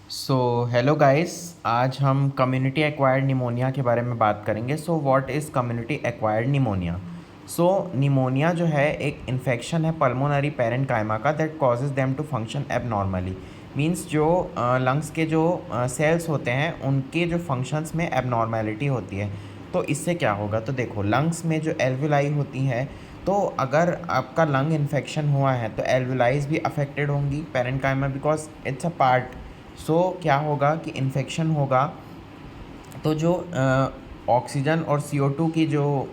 So hello guys. आज हम community acquired pneumonia के बारे में बात करेंगे। So what is community acquired pneumonia? So pneumonia जो है एक इन्फेक्शन है पल्मोनरी पेरेन्काइमा का that causes them to function abnormally. Means जो लंग्स के जो सेल्स होते हैं उनके जो फंक्शंस में एबनॉर्मेलिटी होती है। तो इससे क्या होगा? तो देखो, लंग्स में जो एल्वुलाई होती हैं, तो अगर आपका लंग इन्फेक्शन हुआ है तो एल्वुलाइज भी अफेक्टेड होंगी parenchyma, because it's a part. So क्या होगा कि इन्फेक्शन होगा तो जो ऑक्सीजन और CO2 की जो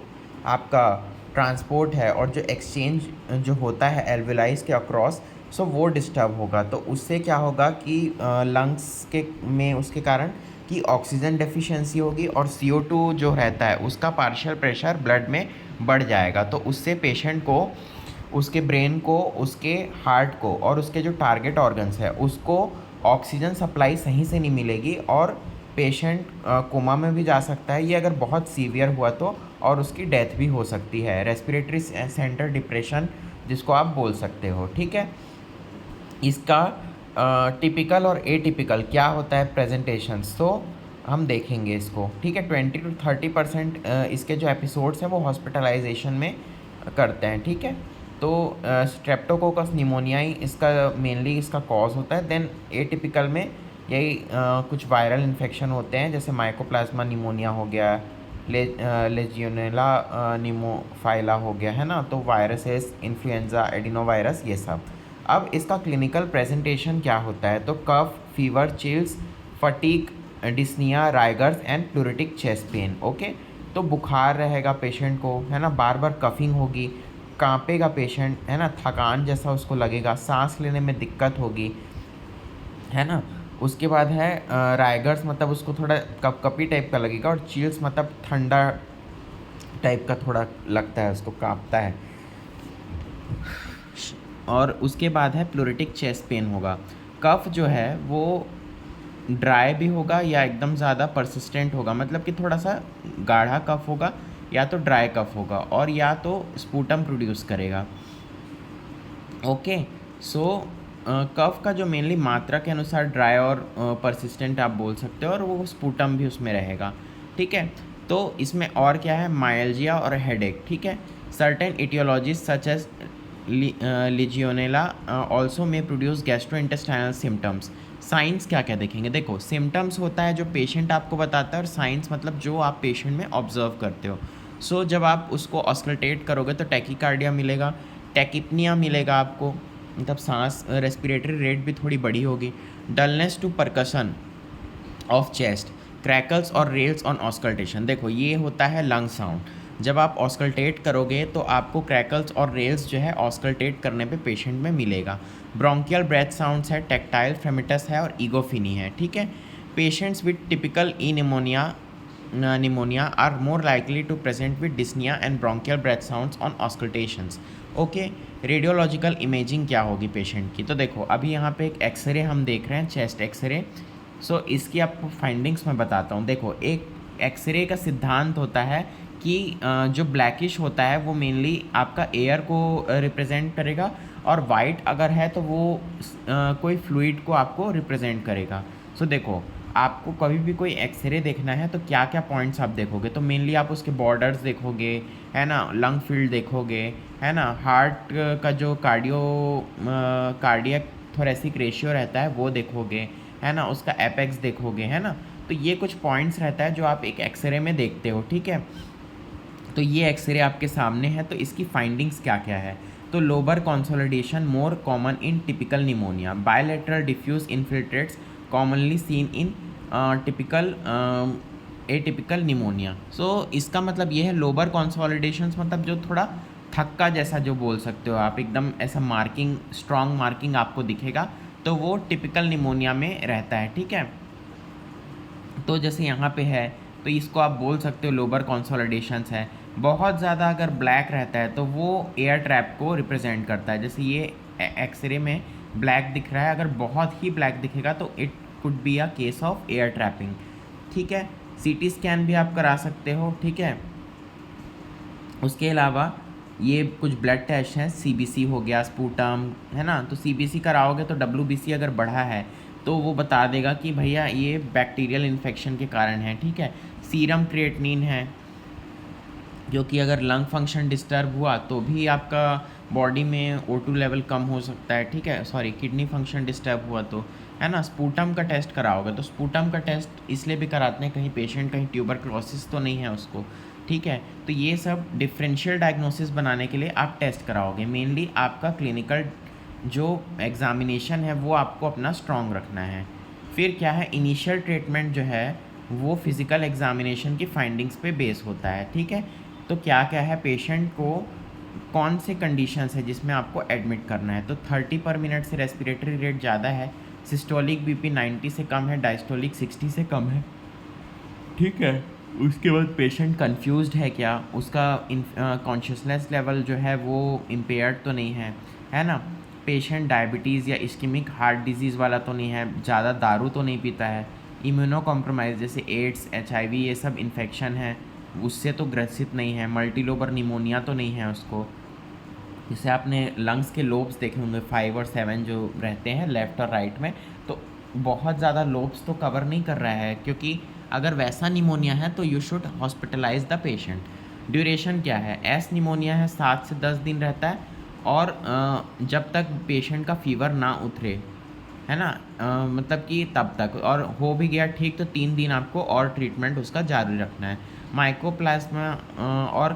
आपका ट्रांसपोर्ट है और जो एक्सचेंज जो होता है एल्वेलाइज के अक्रॉस, सो वो डिस्टर्ब होगा। तो उससे क्या होगा कि लंग्स के में उसके कारण कि ऑक्सीजन डेफिशिएंसी होगी और CO2 जो रहता है उसका पार्शियल प्रेशर ब्लड में बढ़ जाएगा। तो उससे पेशेंट को, उसके ब्रेन को, उसके हार्ट को और उसके जो टारगेट ऑर्गन्स है उसको ऑक्सीजन सप्लाई सही से नहीं मिलेगी और पेशेंट कोमा में भी जा सकता है, ये अगर बहुत सीवियर हुआ तो, और उसकी डेथ भी हो सकती है। रेस्पिरेटरी सेंटर डिप्रेशन जिसको आप बोल सकते हो, ठीक है। इसका टिपिकल और एटिपिकल क्या होता है प्रेजेंटेशंस, तो हम देखेंगे इसको, ठीक है। 20 to 30% इसके जो एपिसोड्स हैं वो हॉस्पिटलाइजेशन में करते हैं, ठीक है। तो स्ट्रेप्टोकोकस निमोनिया ही इसका मेनली इसका कॉज होता है। देन एटिपिकल में यही कुछ वायरल इन्फेक्शन होते हैं, जैसे माइकोप्लाज्मा निमोनिया हो गया, लेजियोनेला निमोफाइला हो गया, है ना। तो वायरसेस, इन्फ्लुएंजा, एडिनोवायरस, ये सब। अब इसका क्लिनिकल प्रेजेंटेशन क्या होता है? तो cough, fever, chills, fatigue, dyspnoea, rigors and pleuritic chest pain. Okay, तो बुखार रहेगा पेशेंट को, है ना, बार बार कफिंग होगी, कांपेगा पेशेंट, है ना, थकान जैसा उसको लगेगा, सांस लेने में दिक्कत होगी, है ना। उसके बाद है राइगर्स, मतलब उसको थोड़ा कपकपी टाइप का लगेगा, और चिल्स मतलब ठंडा टाइप का थोड़ा लगता है, उसको कांपता है। और उसके बाद है प्लूरिटिक चेस्ट पेन होगा। कफ जो है वो ड्राई भी होगा या एकदम ज़्यादा परसिस्टेंट होगा, मतलब कि थोड़ा सा गाढ़ा कफ होगा, या तो ड्राई कफ होगा, और या तो स्पूटम प्रोड्यूस करेगा। ओके, सो कफ का जो मेनली मात्रा के अनुसार ड्राई और परसिस्टेंट आप बोल सकते हो, और वो स्पूटम भी उसमें रहेगा, ठीक है। तो इसमें और क्या है? माइल्जिया और हेडेक, ठीक है। Certain aetiologies such as legionella also may produce gastrointestinal symptoms. Signs क्या क्या देखेंगे? देखो, सिम्टम्स होता है जो पेशेंट आपको बताता है, और साइंस मतलब जो आप पेशेंट में ऑब्जर्व करते हो। सो जब आप उसको ऑस्कल्टेट करोगे तो टैकीकार्डिया मिलेगा, टैकिपनिया मिलेगा आपको, मतलब सांस, रेस्पिरेटरी रेट भी थोड़ी बड़ी होगी, dullness to percussion of chest, crackles और रेल्स ऑन ऑस्कल्टेशन। देखो, ये होता है लंग साउंड। जब आप ऑस्कल्टेट करोगे तो आपको क्रैकल्स और रेल्स जो है ऑस्कल्टेट करने पे पेशेंट में मिलेगा। ब्रोंकियल ब्रेथ साउंड्स है, टेक्टाइल फ्रेमिटस है, और ईगोफिनी है, ठीक है। पेशेंट्स विद टिपिकल ई pneumonia are more likely to present with dyspnoea and bronchial breath sounds on auscultations. Okay, radiological imaging क्या होगी पेशेंट की? तो देखो, अभी यहाँ पे एक एक्सरे हम देख रहे हैं, चेस्ट एक्सरे। सो इसकी आपको फाइंडिंग्स मैं बताता हूँ। देखो, एक एक्सरे का सिद्धांत होता है कि जो ब्लैकिश होता है वो मेनली आपका एयर को रिप्रेजेंट करेगा, और वाइट अगर है तो वो कोई फ्लूइड को आपको रिप्रेजेंट करेगा। सो देखो, आपको कभी भी कोई एक्सरे देखना है तो क्या क्या पॉइंट्स आप देखोगे? तो मेनली आप उसके बॉर्डर्स देखोगे, है ना, लंग फील्ड देखोगे, है ना, हार्ट का जो कार्डियक थोरेसिक रेशियो रहता है वो देखोगे, है ना, उसका एपेक्स देखोगे, है ना। तो ये कुछ पॉइंट्स रहता है जो आप एक एक्सरे में देखते हो, ठीक है। तो ये एक्सरे आपके सामने है, तो इसकी फाइंडिंग्स क्या क्या है? तो lobar consolidation more common in typical pneumonia, bilateral diffuse infiltrates commonly seen in typical atypical pneumonia. So इसका मतलब ये है, लोबर कंसोलिडेशंस मतलब जो थोड़ा थक्का जैसा जो बोल सकते हो आप, एकदम ऐसा मार्किंग, स्ट्रॉन्ग मार्किंग आपको दिखेगा, तो वो टिपिकल निमोनिया में रहता है, ठीक है। तो जैसे यहाँ पे है, तो इसको आप बोल सकते हो लोबर कंसोलिडेशंस है। बहुत ज़्यादा अगर ब्लैक रहता है तो वो एयर ट्रैप को रिप्रेजेंट करता है। जैसे ये एक्सरे में ब्लैक दिख रहा है, अगर बहुत ही ब्लैक दिखेगा तो it could be a case of air trapping, ठीक है। सीटी स्कैन भी आप करा सकते हो, ठीक है। उसके अलावा ये कुछ ब्लड टेस्ट हैं, CBC हो गया, स्पूटम, है ना। तो CBC कराओगे तो WBC अगर बढ़ा है तो वो बता देगा कि भैया ये बैक्टीरियल इन्फेक्शन के कारण है, ठीक है। सीरम क्रिएटिनिन है, जो कि अगर लंग फंक्शन डिस्टर्ब हुआ तो भी आपका बॉडी में O2 लेवल कम हो सकता है, ठीक है। सॉरी, किडनी फंक्शन डिस्टर्ब हुआ तो, है ना। स्पूटम का टेस्ट कराओगे तो स्पूटम का टेस्ट इसलिए भी कराते हैं कहीं पेशेंट कहीं ट्यूबरक्लोसिस तो नहीं है उसको, ठीक है। तो ये सब डिफरेंशियल डायग्नोसिस बनाने के लिए आप टेस्ट कराओगे। मेनली आपका क्लिनिकल जो एग्ज़ामिनेशन है वो आपको अपना स्ट्रॉन्ग रखना है। फिर क्या है, इनिशियल ट्रीटमेंट जो है वो फिज़िकल एग्ज़ामिनेशन की फाइंडिंग्स पे बेस होता है, ठीक है। तो क्या क्या है, पेशेंट को कौन से कंडीशंस है जिसमें आपको एडमिट करना है। तो 30 पर मिनट से रेस्पिरेटरी रेट ज़्यादा है, सिस्टोलिक बीपी 90 से कम है, डायस्टोलिक 60 से कम है, ठीक है। उसके बाद पेशेंट कंफ्यूज्ड है क्या, उसका कॉन्शियसनेस लेवल जो है वो इम्पेयर्ड तो नहीं है ना। पेशेंट डायबिटीज़ या इस्केमिक हार्ट डिजीज़ वाला तो नहीं है, ज़्यादा दारू तो नहीं पीता है, इम्यूनो कॉम्प्रोमाइज़ जैसे एड्स HIV ये सब इन्फेक्शन है उससे तो ग्रसित नहीं है, मल्टीलोबर निमोनिया तो नहीं है उसको। जैसे आपने लंग्स के लोब्स देखे होंगे 5 और 7 जो रहते हैं लेफ़्ट और राइट में, तो बहुत ज़्यादा लोब्स तो कवर नहीं कर रहा है, क्योंकि अगर वैसा निमोनिया है तो you should hospitalise the patient. Duration क्या है, एस निमोनिया है 7 से 10 दिन रहता है, और जब तक पेशेंट का फीवर ना उतरे, है ना, मतलब कि तब तक, और हो भी गया ठीक तो 3 दिन आपको और ट्रीटमेंट उसका जारी रखना है। माइकोप्लाज्मा और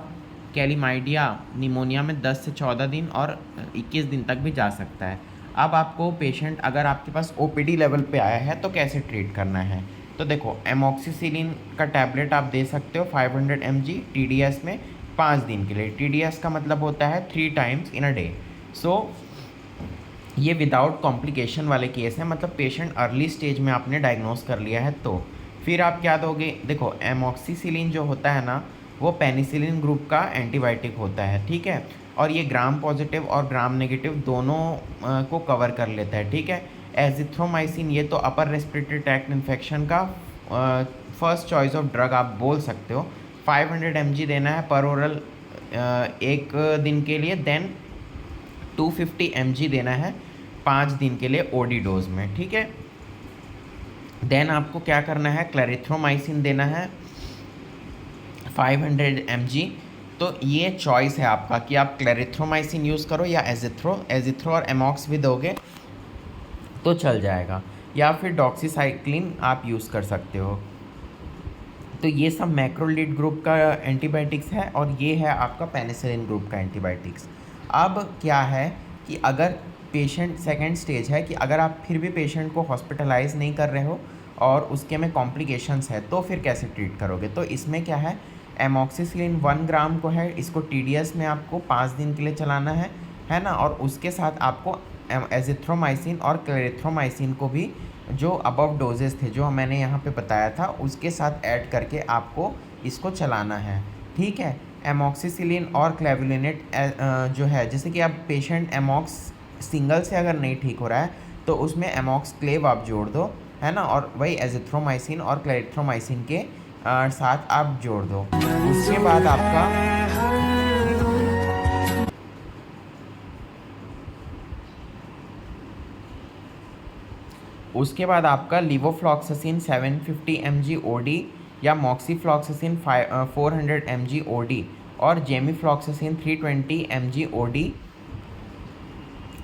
कैलीमाइडिया निमोनिया में 10 से 14 दिन और 21 दिन तक भी जा सकता है। अब आपको पेशेंट अगर आपके पास OPD लेवल पे आया है तो कैसे ट्रीट करना है। तो देखो, एमोक्सिसिलिन का टैबलेट आप दे सकते हो 500 mg TDS में 5 दिन के लिए। TDS का मतलब होता है 3 टाइम्स इन अ डे। सो ये विदाउट कॉम्प्लिकेशन वाले केस हैं, मतलब पेशेंट अर्ली स्टेज में आपने डायग्नोस कर लिया है तो फिर आप क्या दोगे। देखो, एमोक्सिसिलिन जो होता है ना वो पेनिसिलिन ग्रुप का एंटीबायोटिक होता है, ठीक है। और ये ग्राम पॉजिटिव और ग्राम नेगेटिव दोनों को कवर कर लेता है, ठीक है। एजिथ्रोमाइसिन ये तो अपर रेस्पिरेटरी ट्रैक्ट इन्फेक्शन का फर्स्ट चॉइस ऑफ ड्रग आप बोल सकते हो। 500 mg देना है पर ओरल एक दिन के लिए, देन 250 mg देना है 5 दिन के लिए OD डोज में, ठीक है। देन आपको क्या करना है, क्लैरिथ्रोमाइसिन देना है 500 mg। तो ये चॉइस है आपका कि आप क्लैरिथ्रोमाइसिन यूज़ करो या एजिथ्रो और एमॉक्स भी दोगे तो चल जाएगा, या फिर डॉक्सीसाइक्लिन आप यूज़ कर सकते हो। तो ये सब मैक्रोलिड ग्रुप का एंटीबायोटिक्स है, और ये है आपका पेनिसिलिन ग्रुप का एंटीबायोटिक्स। अब क्या है कि अगर पेशेंट सेकेंड स्टेज है कि अगर आप फिर भी पेशेंट को हॉस्पिटलाइज नहीं कर रहे हो और उसके में कॉम्प्लिकेशंस है तो फिर कैसे ट्रीट करोगे। तो इसमें क्या है, एमॉक्सिसिलिन 1 ग्राम को है, इसको TDS में आपको 5 दिन के लिए चलाना है ना। और उसके साथ आपको एजिथ्रोमाइसिन और क्लैरिथ्रोमाइसिन को भी जो अबव डोजेस थे जो मैंने यहाँ पे बताया था उसके साथ ऐड करके आपको इसको चलाना है, ठीक है। एमॉक्सिसिलिन और क्लेवुलिनेट जो है, जैसे कि आप पेशेंट एमॉक्स सिंगल से अगर नहीं ठीक हो रहा है तो उसमें एमॉक्स क्लेव आप जोड़ दो, है ना। और वही एजिथ्रोमाइसिन और क्लैरिथ्रोमाइसिन के साथ आप जोड़ दो। उसके बाद आपका लीवोफ्लॉक्सासिन 750 mg OD या मॉक्सीफ्लॉक्सासिन 400 mg OD और जेमीफ्लॉक्सासिन 320 mg OD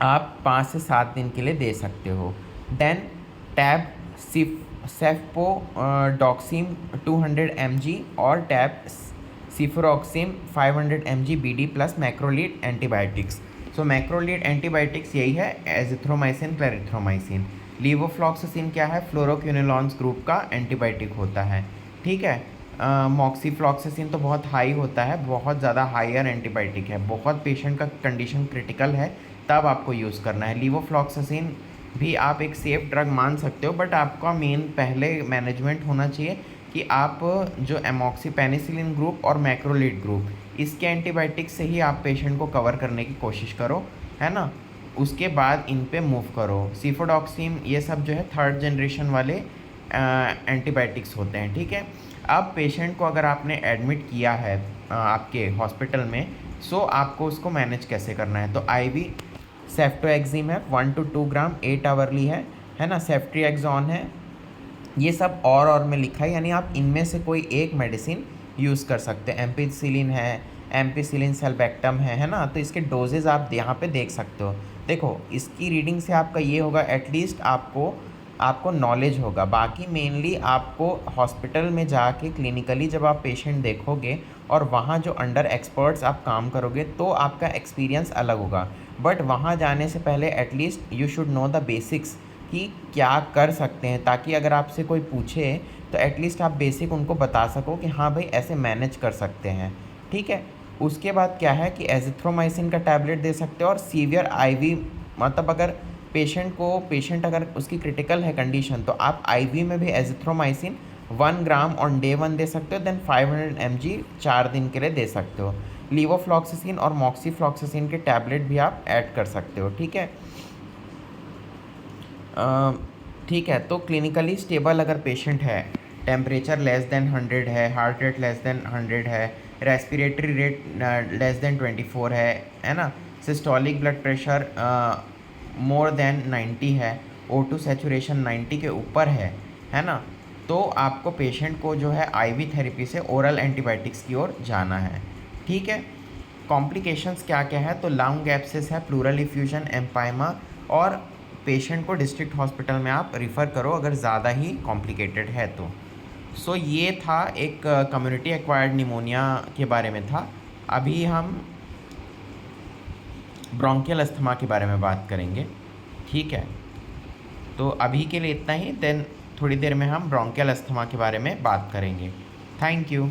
आप 5 से 7 दिन के लिए दे सकते हो। देन टैब सेफ्पोडॉक्सिम 200 mg और tab cefuroxime 500 mg BD plus macrolide antibiotics. So macrolide antibiotics यही है, एजिथ्रोमाइसिन, क्लैरिथ्रोमाइसिन। लीवोफ्लॉक्सासिन क्या है, फ्लोरोक्विनोलॉन्स ग्रुप का एंटीबायोटिक होता है, ठीक है। मॉक्सीफ्लॉक्सासिन तो बहुत हाई होता है, बहुत ज़्यादा हायर एंटीबायोटिक है, बहुत पेशेंट का कंडीशन क्रिटिकल है तब आपको यूज़ करना है। लीवोफ्लॉक्सासिन भी आप एक सेफ ड्रग मान सकते हो, बट आपका मेन पहले मैनेजमेंट होना चाहिए कि आप जो एमॉक्सी पेनिसिलिन ग्रुप और मैक्रोलीड ग्रुप इसके एंटीबायोटिक से ही आप पेशेंट को कवर करने की कोशिश करो, है ना। उसके बाद इन पे मूव करो। सिफोडॉक्सिम ये सब जो है 3rd जनरेशन वाले एंटीबायोटिक्स होते हैं, ठीक है। अब पेशेंट को अगर आपने एडमिट किया है आपके हॉस्पिटल में, सो आपको उसको मैनेज कैसे करना है। तो IV सेफ्टोएक्सिम है 1 to 2 ग्राम 8 आवरली है, है ना, सेफ्ट्रिएक्सोन है, ये सब और में लिखा है, यानी आप इनमें से कोई एक मेडिसिन यूज़ कर सकते हैं। एम्पिसिलिन है, एम्पिसिलिन सल्बेक्टम है ना, तो इसके डोजेज़ आप यहाँ पे देख सकते हो। देखो इसकी रीडिंग से आपका ये होगा, एटलीस्ट आपको नॉलेज होगा। बाकी मेनली आपको हॉस्पिटल में जाके क्लिनिकली जब आप पेशेंट देखोगे और वहाँ जो अंडर एक्सपर्ट्स आप काम करोगे तो आपका एक्सपीरियंस अलग होगा। बट वहाँ जाने से पहले at least you should know the basics कि क्या कर सकते हैं, ताकि अगर आपसे कोई पूछे तो एटलीस्ट आप बेसिक उनको बता सको कि हाँ भाई ऐसे मैनेज कर सकते हैं। ठीक है, उसके बाद क्या है कि एजिथ्रोमाइसिन का टैबलेट दे सकते हो, और सीवियर आईवी, मतलब अगर पेशेंट अगर उसकी क्रिटिकल है कंडीशन तो आप आईवी में भी एजिथ्रोमाइसिन 1 ग्राम ऑन डे 1 दे सकते हो, देन 500 mg 4 दिन के लिए दे सकते हो। लीवोफ्लॉक्सिसिन और मॉक्सीफ्लॉक्सिसिन के टैबलेट भी आप ऐड कर सकते हो। ठीक है, ठीक है, तो क्लिनिकली स्टेबल अगर पेशेंट है, टेम्परेचर लेस देन 100 है, हार्ट रेट लेस देन 100 है, रेस्पिरेटरी रेट लेस देन 24 है ना, systolic blood pressure more than 90 है, O2 सैचुरेशन 90 के ऊपर है ना, तो आपको पेशेंट को जो है आईवी थेरेपी से ओरल एंटीबायोटिक्स की ओर जाना है। ठीक है, कॉम्प्लिकेशंस क्या क्या है, तो लंग एब्सेस है, प्लूरल इफ्यूजन, एम्पाइमा, और पेशेंट को डिस्ट्रिक्ट हॉस्पिटल में आप रिफ़र करो अगर ज़्यादा ही कॉम्प्लिकेटेड है तो। सो ये था एक कम्युनिटी एक्वायर्ड निमोनिया के बारे में था। अभी हम ब्रोंकियल अस्थमा के बारे में बात करेंगे। ठीक है, तो अभी के लिए इतना ही, देन थोड़ी देर में हम ब्रोंकियल अस्थमा के बारे में बात करेंगे। Thank you.